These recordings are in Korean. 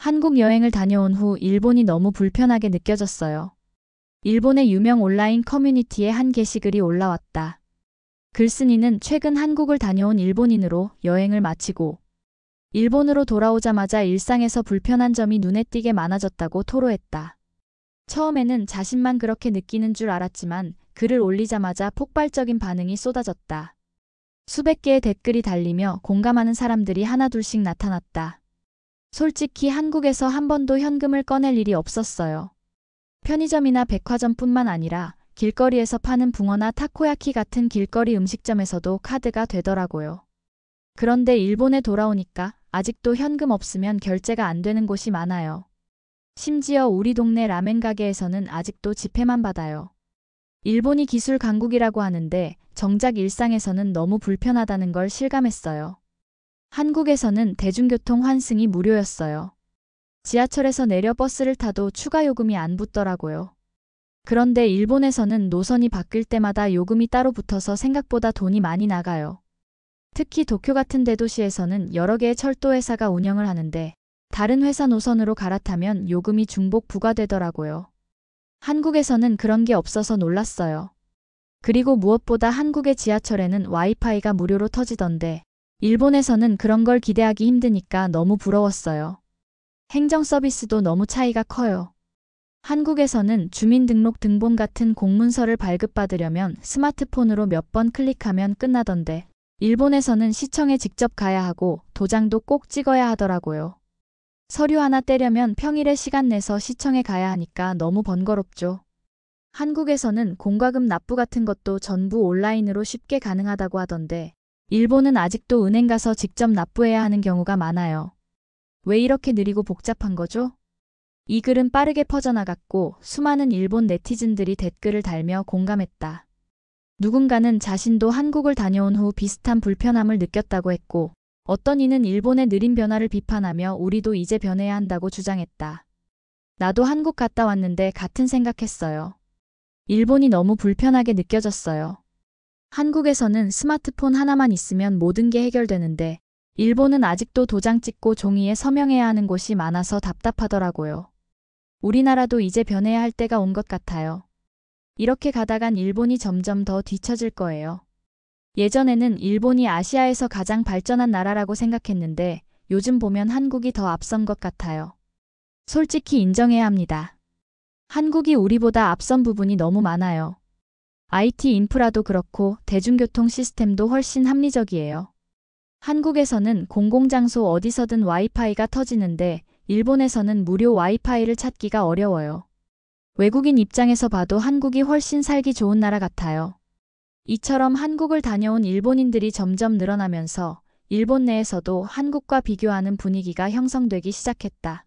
한국 여행을 다녀온 후 일본이 너무 불편하게 느껴졌어요. 일본의 유명 온라인 커뮤니티에 한 게시글이 올라왔다. 글쓴이는 최근 한국을 다녀온 일본인으로 여행을 마치고 일본으로 돌아오자마자 일상에서 불편한 점이 눈에 띄게 많아졌다고 토로했다. 처음에는 자신만 그렇게 느끼는 줄 알았지만 글을 올리자마자 폭발적인 반응이 쏟아졌다. 수백 개의 댓글이 달리며 공감하는 사람들이 하나둘씩 나타났다. 솔직히 한국에서 한 번도 현금을 꺼낼 일이 없었어요. 편의점이나 백화점뿐만 아니라 길거리에서 파는 붕어나 타코야키 같은 길거리 음식점에서도 카드가 되더라고요. 그런데 일본에 돌아오니까 아직도 현금 없으면 결제가 안 되는 곳이 많아요. 심지어 우리 동네 라멘 가게에서는 아직도 지폐만 받아요. 일본이 기술 강국이라고 하는데 정작 일상에서는 너무 불편하다는 걸 실감했어요. 한국에서는 대중교통 환승이 무료였어요. 지하철에서 내려 버스를 타도 추가 요금이 안 붙더라고요. 그런데 일본에서는 노선이 바뀔 때마다 요금이 따로 붙어서 생각보다 돈이 많이 나가요. 특히 도쿄 같은 대도시에서는 여러 개의 철도 회사가 운영을 하는데 다른 회사 노선으로 갈아타면 요금이 중복 부과되더라고요. 한국에서는 그런 게 없어서 놀랐어요. 그리고 무엇보다 한국의 지하철에는 와이파이가 무료로 터지던데 일본에서는 그런 걸 기대하기 힘드니까 너무 부러웠어요. 행정 서비스도 너무 차이가 커요. 한국에서는 주민등록등본 같은 공문서를 발급받으려면 스마트폰으로 몇 번 클릭하면 끝나던데 일본에서는 시청에 직접 가야 하고 도장도 꼭 찍어야 하더라고요. 서류 하나 떼려면 평일에 시간 내서 시청에 가야 하니까 너무 번거롭죠. 한국에서는 공과금 납부 같은 것도 전부 온라인으로 쉽게 가능하다고 하던데 일본은 아직도 은행 가서 직접 납부해야 하는 경우가 많아요. 왜 이렇게 느리고 복잡한 거죠? 이 글은 빠르게 퍼져나갔고 수많은 일본 네티즌들이 댓글을 달며 공감했다. 누군가는 자신도 한국을 다녀온 후 비슷한 불편함을 느꼈다고 했고 어떤 이는 일본의 느린 변화를 비판하며 우리도 이제 변해야 한다고 주장했다. 나도 한국 갔다 왔는데 같은 생각했어요. 일본이 너무 불편하게 느껴졌어요. 한국에서는 스마트폰 하나만 있으면 모든 게 해결되는데 일본은 아직도 도장 찍고 종이에 서명해야 하는 곳이 많아서 답답하더라고요. 우리나라도 이제 변해야 할 때가 온 것 같아요. 이렇게 가다간 일본이 점점 더 뒤처질 거예요. 예전에는 일본이 아시아에서 가장 발전한 나라라고 생각했는데 요즘 보면 한국이 더 앞선 것 같아요. 솔직히 인정해야 합니다. 한국이 우리보다 앞선 부분이 너무 많아요. IT 인프라도 그렇고 대중교통 시스템도 훨씬 합리적이에요. 한국에서는 공공장소 어디서든 와이파이가 터지는데 일본에서는 무료 와이파이를 찾기가 어려워요. 외국인 입장에서 봐도 한국이 훨씬 살기 좋은 나라 같아요. 이처럼 한국을 다녀온 일본인들이 점점 늘어나면서 일본 내에서도 한국과 비교하는 분위기가 형성되기 시작했다.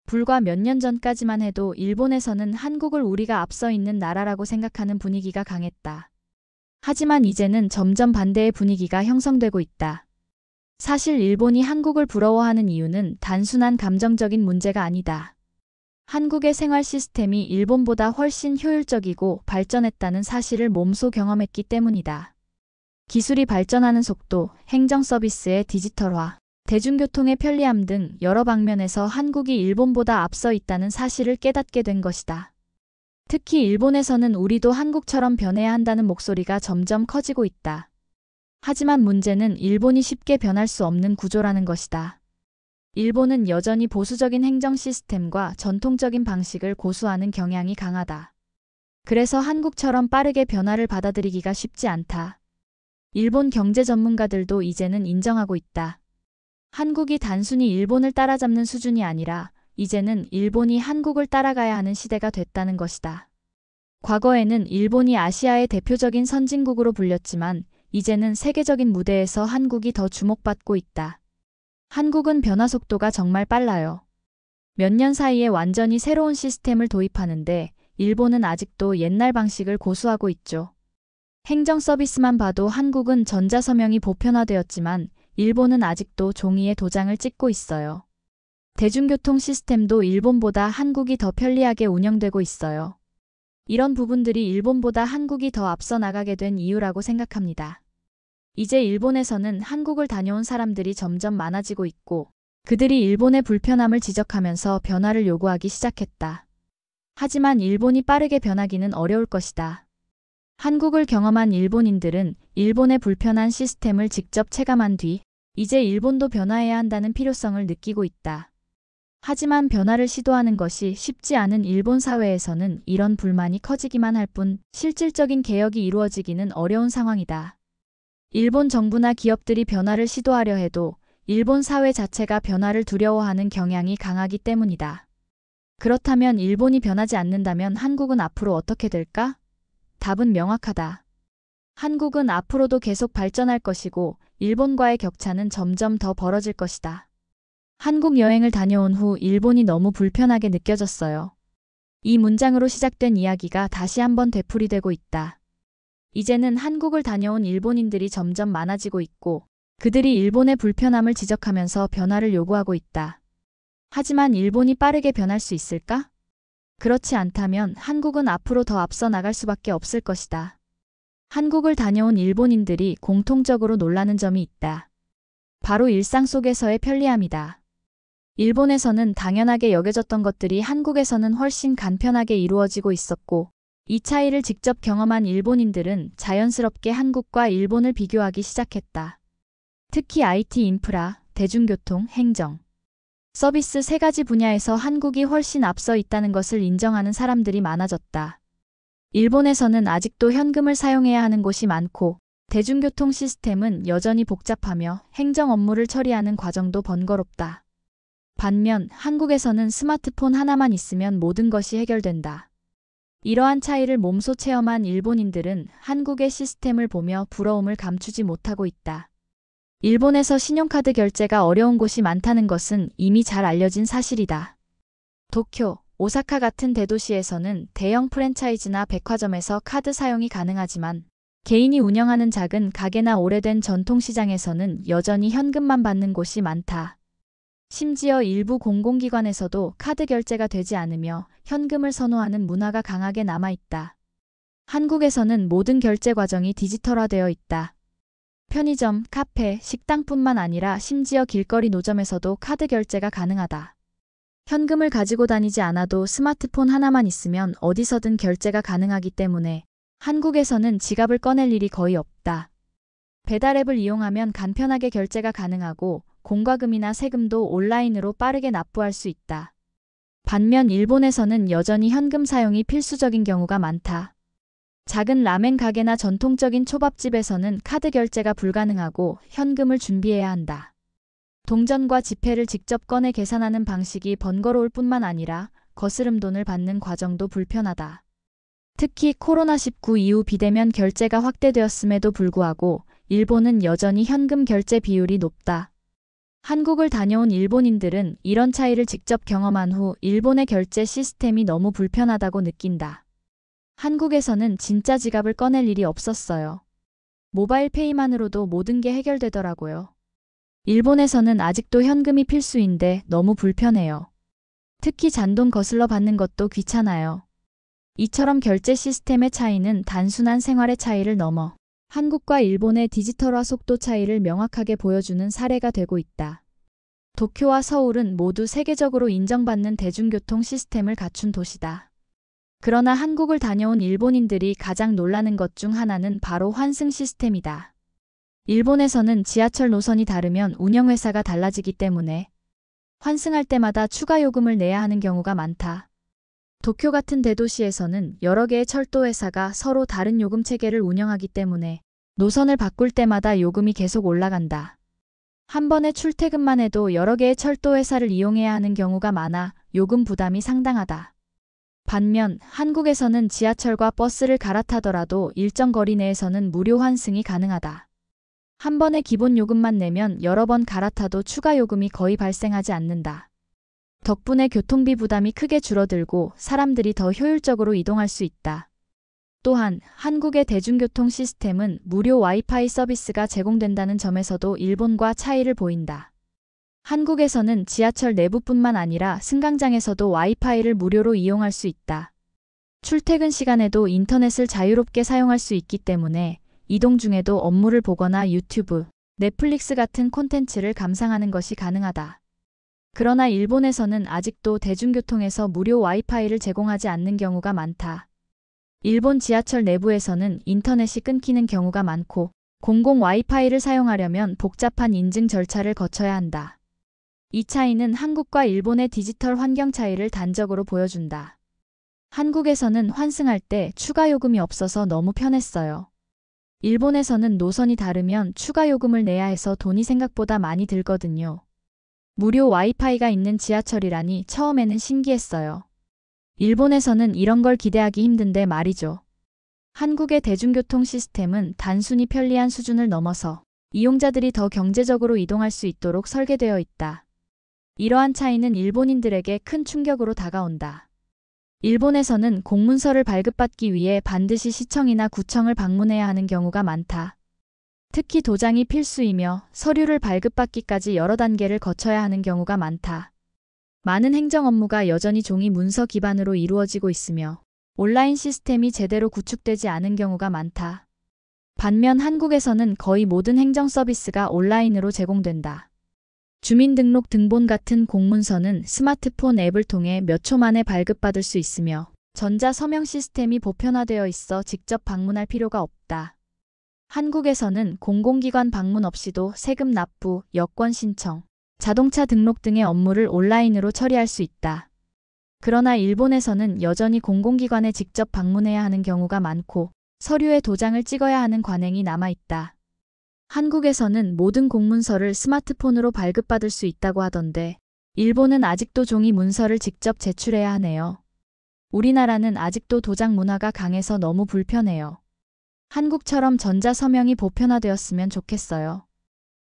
불과 몇 년 전까지만 해도 일본에서는 한국을 우리가 앞서 있는 나라라고 생각하는 분위기가 강했다. 하지만 이제는 점점 반대의 분위기가 형성되고 있다. 사실 일본이 한국을 부러워하는 이유는 단순한 감정적인 문제가 아니다. 한국의 생활 시스템이 일본보다 훨씬 효율적이고 발전했다는 사실을 몸소 경험했기 때문이다. 기술이 발전하는 속도, 행정 서비스의 디지털화, 대중교통의 편리함 등 여러 방면에서 한국이 일본보다 앞서 있다는 사실을 깨닫게 된 것이다. 특히 일본에서는 우리도 한국처럼 변해야 한다는 목소리가 점점 커지고 있다. 하지만 문제는 일본이 쉽게 변할 수 없는 구조라는 것이다. 일본은 여전히 보수적인 행정 시스템과 전통적인 방식을 고수하는 경향이 강하다. 그래서 한국처럼 빠르게 변화를 받아들이기가 쉽지 않다. 일본 경제 전문가들도 이제는 인정하고 있다. 한국이 단순히 일본을 따라잡는 수준이 아니라 이제는 일본이 한국을 따라가야 하는 시대가 됐다는 것이다. 과거에는 일본이 아시아의 대표적인 선진국으로 불렸지만 이제는 세계적인 무대에서 한국이 더 주목받고 있다. 한국은 변화 속도가 정말 빨라요. 몇 년 사이에 완전히 새로운 시스템을 도입하는데 일본은 아직도 옛날 방식을 고수하고 있죠. 행정 서비스만 봐도 한국은 전자서명이 보편화되었지만 일본은 아직도 종이에 도장을 찍고 있어요. 대중교통 시스템도 일본보다 한국이 더 편리하게 운영되고 있어요. 이런 부분들이 일본보다 한국이 더 앞서 나가게 된 이유라고 생각합니다. 이제 일본에서는 한국을 다녀온 사람들이 점점 많아지고 있고 그들이 일본의 불편함을 지적하면서 변화를 요구하기 시작했다. 하지만 일본이 빠르게 변하기는 어려울 것이다. 한국을 경험한 일본인들은 일본의 불편한 시스템을 직접 체감한 뒤 이제 일본도 변화해야 한다는 필요성을 느끼고 있다. 하지만 변화를 시도하는 것이 쉽지 않은 일본 사회에서는 이런 불만이 커지기만 할 뿐 실질적인 개혁이 이루어지기는 어려운 상황이다. 일본 정부나 기업들이 변화를 시도하려 해도 일본 사회 자체가 변화를 두려워하는 경향이 강하기 때문이다. 그렇다면 일본이 변하지 않는다면 한국은 앞으로 어떻게 될까? 답은 명확하다. 한국은 앞으로도 계속 발전할 것이고 일본과의 격차는 점점 더 벌어질 것이다. 한국 여행을 다녀온 후 일본이 너무 불편하게 느껴졌어요. 이 문장으로 시작된 이야기가 다시 한번 되풀이되고 있다. 이제는 한국을 다녀온 일본인들이 점점 많아지고 있고 그들이 일본의 불편함을 지적하면서 변화를 요구하고 있다. 하지만 일본이 빠르게 변할 수 있을까? 그렇지 않다면 한국은 앞으로 더 앞서 나갈 수밖에 없을 것이다. 한국을 다녀온 일본인들이 공통적으로 놀라는 점이 있다. 바로 일상 속에서의 편리함이다. 일본에서는 당연하게 여겨졌던 것들이 한국에서는 훨씬 간편하게 이루어지고 있었고 이 차이를 직접 경험한 일본인들은 자연스럽게 한국과 일본을 비교하기 시작했다. 특히 IT 인프라, 대중교통, 행정, 서비스 세 가지 분야에서 한국이 훨씬 앞서 있다는 것을 인정하는 사람들이 많아졌다. 일본에서는 아직도 현금을 사용해야 하는 곳이 많고 대중교통 시스템은 여전히 복잡하며 행정 업무를 처리하는 과정도 번거롭다. 반면 한국에서는 스마트폰 하나만 있으면 모든 것이 해결된다. 이러한 차이를 몸소 체험한 일본인들은 한국의 시스템을 보며 부러움을 감추지 못하고 있다. 일본에서 신용카드 결제가 어려운 곳이 많다는 것은 이미 잘 알려진 사실이다. 도쿄, 오사카 같은 대도시에서는 대형 프랜차이즈나 백화점에서 카드 사용이 가능하지만 개인이 운영하는 작은 가게나 오래된 전통시장에서는 여전히 현금만 받는 곳이 많다. 심지어 일부 공공기관에서도 카드 결제가 되지 않으며 현금을 선호하는 문화가 강하게 남아있다. 한국에서는 모든 결제 과정이 디지털화되어 있다. 편의점, 카페, 식당뿐만 아니라 심지어 길거리 노점에서도 카드 결제가 가능하다. 현금을 가지고 다니지 않아도 스마트폰 하나만 있으면 어디서든 결제가 가능하기 때문에 한국에서는 지갑을 꺼낼 일이 거의 없다. 배달앱을 이용하면 간편하게 결제가 가능하고 공과금이나 세금도 온라인으로 빠르게 납부할 수 있다. 반면 일본에서는 여전히 현금 사용이 필수적인 경우가 많다. 작은 라멘 가게나 전통적인 초밥집에서는 카드 결제가 불가능하고 현금을 준비해야 한다. 동전과 지폐를 직접 꺼내 계산하는 방식이 번거로울 뿐만 아니라 거스름돈을 받는 과정도 불편하다. 특히 코로나19 이후 비대면 결제가 확대되었음에도 불구하고 일본은 여전히 현금 결제 비율이 높다. 한국을 다녀온 일본인들은 이런 차이를 직접 경험한 후 일본의 결제 시스템이 너무 불편하다고 느낀다. 한국에서는 진짜 지갑을 꺼낼 일이 없었어요. 모바일 페이만으로도 모든 게 해결되더라고요. 일본에서는 아직도 현금이 필수인데 너무 불편해요. 특히 잔돈 거슬러 받는 것도 귀찮아요. 이처럼 결제 시스템의 차이는 단순한 생활의 차이를 넘어 한국과 일본의 디지털화 속도 차이를 명확하게 보여주는 사례가 되고 있다. 도쿄와 서울은 모두 세계적으로 인정받는 대중교통 시스템을 갖춘 도시다. 그러나 한국을 다녀온 일본인들이 가장 놀라는 것 중 하나는 바로 환승 시스템이다. 일본에서는 지하철 노선이 다르면 운영회사가 달라지기 때문에 환승할 때마다 추가 요금을 내야 하는 경우가 많다. 도쿄 같은 대도시에서는 여러 개의 철도회사가 서로 다른 요금 체계를 운영하기 때문에 노선을 바꿀 때마다 요금이 계속 올라간다. 한 번의 출퇴근만 해도 여러 개의 철도회사를 이용해야 하는 경우가 많아 요금 부담이 상당하다. 반면 한국에서는 지하철과 버스를 갈아타더라도 일정 거리 내에서는 무료 환승이 가능하다. 한 번의 기본 요금만 내면 여러 번 갈아타도 추가 요금이 거의 발생하지 않는다. 덕분에 교통비 부담이 크게 줄어들고 사람들이 더 효율적으로 이동할 수 있다. 또한 한국의 대중교통 시스템은 무료 와이파이 서비스가 제공된다는 점에서도 일본과 차이를 보인다. 한국에서는 지하철 내부뿐만 아니라 승강장에서도 와이파이를 무료로 이용할 수 있다. 출퇴근 시간에도 인터넷을 자유롭게 사용할 수 있기 때문에 이동 중에도 업무를 보거나 유튜브, 넷플릭스 같은 콘텐츠를 감상하는 것이 가능하다. 그러나 일본에서는 아직도 대중교통에서 무료 와이파이를 제공하지 않는 경우가 많다. 일본 지하철 내부에서는 인터넷이 끊기는 경우가 많고 공공 와이파이를 사용하려면 복잡한 인증 절차를 거쳐야 한다. 이 차이는 한국과 일본의 디지털 환경 차이를 단적으로 보여준다. 한국에서는 환승할 때 추가 요금이 없어서 너무 편했어요. 일본에서는 노선이 다르면 추가 요금을 내야 해서 돈이 생각보다 많이 들거든요. 무료 와이파이가 있는 지하철이라니 처음에는 신기했어요. 일본에서는 이런 걸 기대하기 힘든데 말이죠. 한국의 대중교통 시스템은 단순히 편리한 수준을 넘어서 이용자들이 더 경제적으로 이동할 수 있도록 설계되어 있다. 이러한 차이는 일본인들에게 큰 충격으로 다가온다. 일본에서는 공문서를 발급받기 위해 반드시 시청이나 구청을 방문해야 하는 경우가 많다. 특히 도장이 필수이며 서류를 발급받기까지 여러 단계를 거쳐야 하는 경우가 많다. 많은 행정 업무가 여전히 종이 문서 기반으로 이루어지고 있으며 온라인 시스템이 제대로 구축되지 않은 경우가 많다. 반면 한국에서는 거의 모든 행정 서비스가 온라인으로 제공된다. 주민등록 등본 같은 공문서는 스마트폰 앱을 통해 몇 초 만에 발급받을 수 있으며 전자서명 시스템이 보편화되어 있어 직접 방문할 필요가 없다. 한국에서는 공공기관 방문 없이도 세금 납부, 여권 신청, 자동차 등록 등의 업무를 온라인으로 처리할 수 있다. 그러나 일본에서는 여전히 공공기관에 직접 방문해야 하는 경우가 많고 서류에 도장을 찍어야 하는 관행이 남아있다. 한국에서는 모든 공문서를 스마트폰으로 발급받을 수 있다고 하던데 일본은 아직도 종이 문서를 직접 제출해야 하네요. 우리나라는 아직도 도장 문화가 강해서 너무 불편해요. 한국처럼 전자서명이 보편화되었으면 좋겠어요.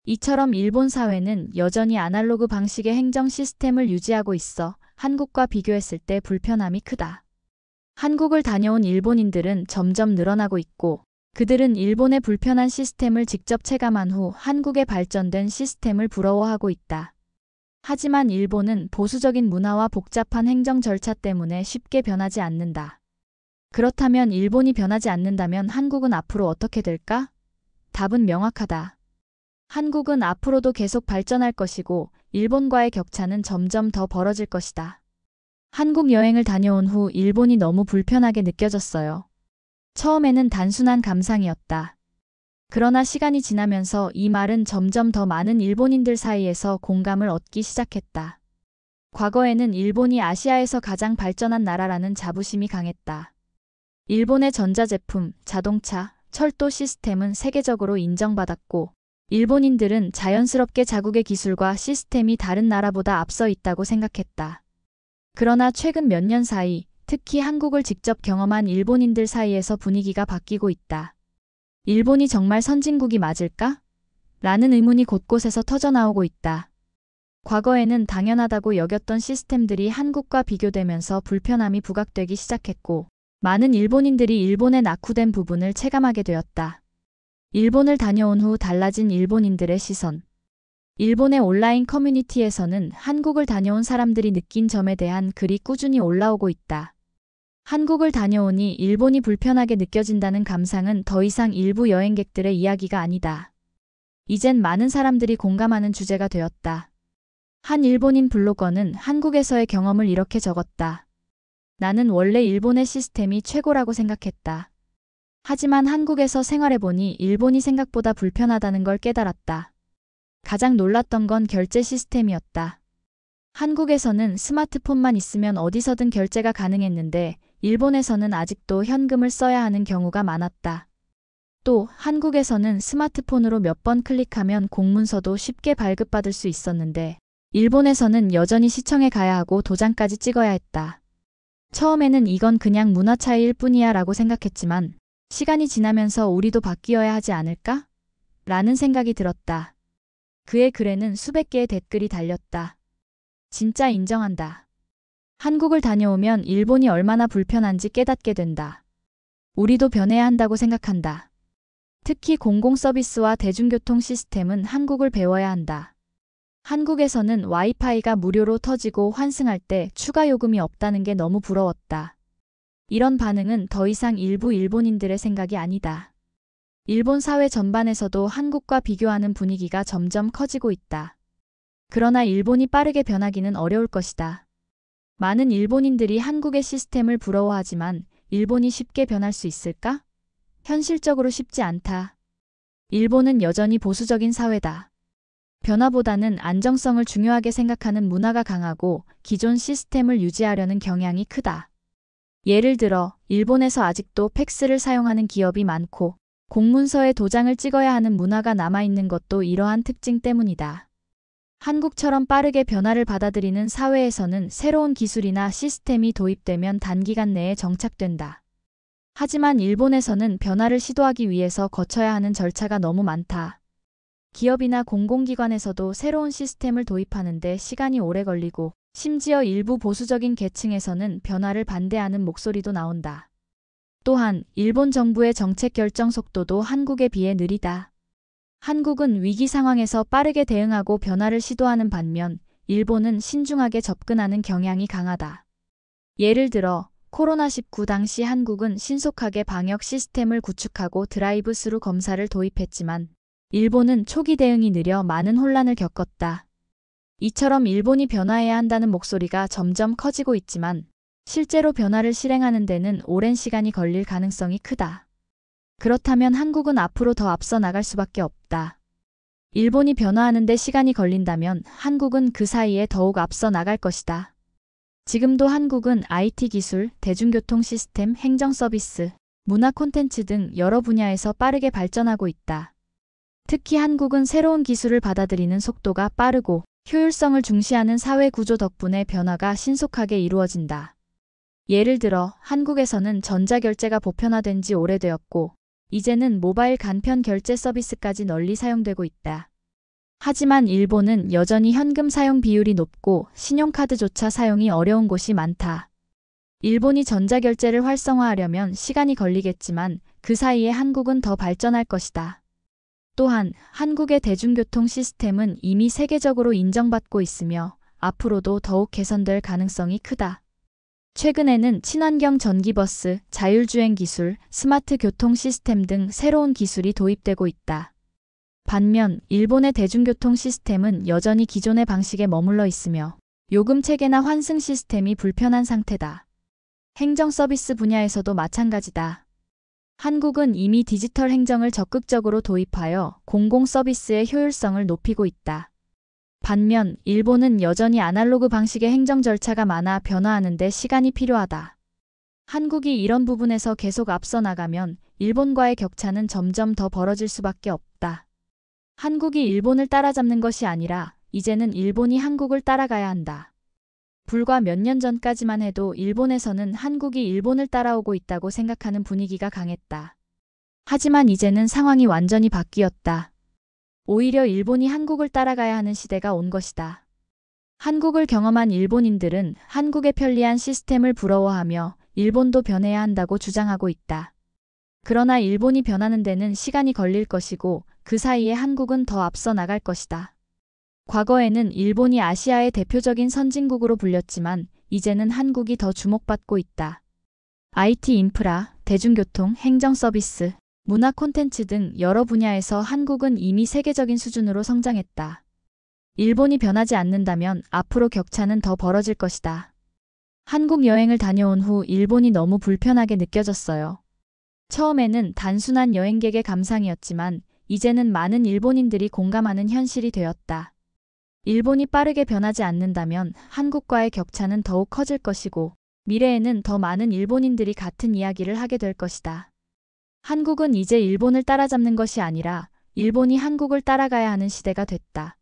이처럼 일본 사회는 여전히 아날로그 방식의 행정 시스템을 유지하고 있어 한국과 비교했을 때 불편함이 크다. 한국을 다녀온 일본인들은 점점 늘어나고 있고 그들은 일본의 불편한 시스템을 직접 체감한 후 한국의 발전된 시스템을 부러워하고 있다. 하지만 일본은 보수적인 문화와 복잡한 행정 절차 때문에 쉽게 변하지 않는다. 그렇다면 일본이 변하지 않는다면 한국은 앞으로 어떻게 될까? 답은 명확하다. 한국은 앞으로도 계속 발전할 것이고 일본과의 격차는 점점 더 벌어질 것이다. 한국 여행을 다녀온 후 일본이 너무 불편하게 느껴졌어요. 처음에는 단순한 감상이었다. 그러나 시간이 지나면서 이 말은 점점 더 많은 일본인들 사이에서 공감을 얻기 시작했다. 과거에는 일본이 아시아에서 가장 발전한 나라라는 자부심이 강했다. 일본의 전자제품, 자동차, 철도 시스템은 세계적으로 인정받았고 일본인들은 자연스럽게 자국의 기술과 시스템이 다른 나라보다 앞서 있다고 생각했다. 그러나 최근 몇 년 사이 특히 한국을 직접 경험한 일본인들 사이에서 분위기가 바뀌고 있다. 일본이 정말 선진국이 맞을까? 라는 의문이 곳곳에서 터져나오고 있다. 과거에는 당연하다고 여겼던 시스템들이 한국과 비교되면서 불편함이 부각되기 시작했고 많은 일본인들이 일본의 낙후된 부분을 체감하게 되었다. 일본을 다녀온 후 달라진 일본인들의 시선. 일본의 온라인 커뮤니티에서는 한국을 다녀온 사람들이 느낀 점에 대한 글이 꾸준히 올라오고 있다. 한국을 다녀오니 일본이 불편하게 느껴진다는 감상은 더 이상 일부 여행객들의 이야기가 아니다. 이젠 많은 사람들이 공감하는 주제가 되었다. 한 일본인 블로거는 한국에서의 경험을 이렇게 적었다. 나는 원래 일본의 시스템이 최고라고 생각했다. 하지만 한국에서 생활해보니 일본이 생각보다 불편하다는 걸 깨달았다. 가장 놀랐던 건 결제 시스템이었다. 한국에서는 스마트폰만 있으면 어디서든 결제가 가능했는데 일본에서는 아직도 현금을 써야 하는 경우가 많았다. 또 한국에서는 스마트폰으로 몇 번 클릭하면 공문서도 쉽게 발급받을 수 있었는데 일본에서는 여전히 시청에 가야 하고 도장까지 찍어야 했다. 처음에는 이건 그냥 문화 차이일 뿐이야 라고 생각했지만 시간이 지나면서 우리도 바뀌어야 하지 않을까? 라는 생각이 들었다. 그의 글에는 수백 개의 댓글이 달렸다. 진짜 인정한다. 한국을 다녀오면 일본이 얼마나 불편한지 깨닫게 된다. 우리도 변해야 한다고 생각한다. 특히 공공서비스와 대중교통 시스템은 한국을 배워야 한다. 한국에서는 와이파이가 무료로 터지고 환승할 때 추가 요금이 없다는 게 너무 부러웠다. 이런 반응은 더 이상 일부 일본인들의 생각이 아니다. 일본 사회 전반에서도 한국과 비교하는 분위기가 점점 커지고 있다. 그러나 일본이 빠르게 변하기는 어려울 것이다. 많은 일본인들이 한국의 시스템을 부러워하지만 일본이 쉽게 변할 수 있을까? 현실적으로 쉽지 않다. 일본은 여전히 보수적인 사회다. 변화보다는 안정성을 중요하게 생각하는 문화가 강하고 기존 시스템을 유지하려는 경향이 크다. 예를 들어 일본에서 아직도 팩스를 사용하는 기업이 많고 공문서에 도장을 찍어야 하는 문화가 남아있는 것도 이러한 특징 때문이다. 한국처럼 빠르게 변화를 받아들이는 사회에서는 새로운 기술이나 시스템이 도입되면 단기간 내에 정착된다. 하지만 일본에서는 변화를 시도하기 위해서 거쳐야 하는 절차가 너무 많다. 기업이나 공공기관에서도 새로운 시스템을 도입하는데 시간이 오래 걸리고 심지어 일부 보수적인 계층에서는 변화를 반대하는 목소리도 나온다. 또한 일본 정부의 정책 결정 속도도 한국에 비해 느리다. 한국은 위기 상황에서 빠르게 대응하고 변화를 시도하는 반면 일본은 신중하게 접근하는 경향이 강하다. 예를 들어 코로나19 당시 한국은 신속하게 방역 시스템을 구축하고 드라이브 스루 검사를 도입했지만 일본은 초기 대응이 느려 많은 혼란을 겪었다. 이처럼 일본이 변화해야 한다는 목소리가 점점 커지고 있지만 실제로 변화를 실행하는 데는 오랜 시간이 걸릴 가능성이 크다. 그렇다면 한국은 앞으로 더 앞서 나갈 수밖에 없다. 일본이 변화하는 데 시간이 걸린다면 한국은 그 사이에 더욱 앞서 나갈 것이다. 지금도 한국은 IT 기술, 대중교통 시스템, 행정 서비스, 문화 콘텐츠 등 여러 분야에서 빠르게 발전하고 있다. 특히 한국은 새로운 기술을 받아들이는 속도가 빠르고 효율성을 중시하는 사회 구조 덕분에 변화가 신속하게 이루어진다. 예를 들어 한국에서는 전자결제가 보편화된 지 오래되었고 이제는 모바일 간편 결제 서비스까지 널리 사용되고 있다. 하지만 일본은 여전히 현금 사용 비율이 높고 신용카드조차 사용이 어려운 곳이 많다. 일본이 전자결제를 활성화하려면 시간이 걸리겠지만 그 사이에 한국은 더 발전할 것이다. 또한 한국의 대중교통 시스템은 이미 세계적으로 인정받고 있으며 앞으로도 더욱 개선될 가능성이 크다. 최근에는 친환경 전기버스, 자율주행 기술, 스마트 교통 시스템 등 새로운 기술이 도입되고 있다. 반면 일본의 대중교통 시스템은 여전히 기존의 방식에 머물러 있으며 요금 체계나 환승 시스템이 불편한 상태다. 행정 서비스 분야에서도 마찬가지다. 한국은 이미 디지털 행정을 적극적으로 도입하여 공공 서비스의 효율성을 높이고 있다. 반면 일본은 여전히 아날로그 방식의 행정 절차가 많아 변화하는 데 시간이 필요하다. 한국이 이런 부분에서 계속 앞서 나가면 일본과의 격차는 점점 더 벌어질 수밖에 없다. 한국이 일본을 따라잡는 것이 아니라 이제는 일본이 한국을 따라가야 한다. 불과 몇 년 전까지만 해도 일본에서는 한국이 일본을 따라오고 있다고 생각하는 분위기가 강했다. 하지만 이제는 상황이 완전히 바뀌었다. 오히려 일본이 한국을 따라가야 하는 시대가 온 것이다. 한국을 경험한 일본인들은 한국의 편리한 시스템을 부러워하며 일본도 변해야 한다고 주장하고 있다. 그러나 일본이 변하는 데는 시간이 걸릴 것이고 그 사이에 한국은 더 앞서 나갈 것이다. 과거에는 일본이 아시아의 대표적인 선진국으로 불렸지만 이제는 한국이 더 주목받고 있다. IT 인프라, 대중교통, 행정 서비스, 문화 콘텐츠 등 여러 분야에서 한국은 이미 세계적인 수준으로 성장했다. 일본이 변하지 않는다면 앞으로 격차는 더 벌어질 것이다. 한국 여행을 다녀온 후 일본이 너무 불편하게 느껴졌어요. 처음에는 단순한 여행객의 감상이었지만 이제는 많은 일본인들이 공감하는 현실이 되었다. 일본이 빠르게 변하지 않는다면 한국과의 격차는 더욱 커질 것이고 미래에는 더 많은 일본인들이 같은 이야기를 하게 될 것이다. 한국은 이제 일본을 따라잡는 것이 아니라 일본이 한국을 따라가야 하는 시대가 됐다.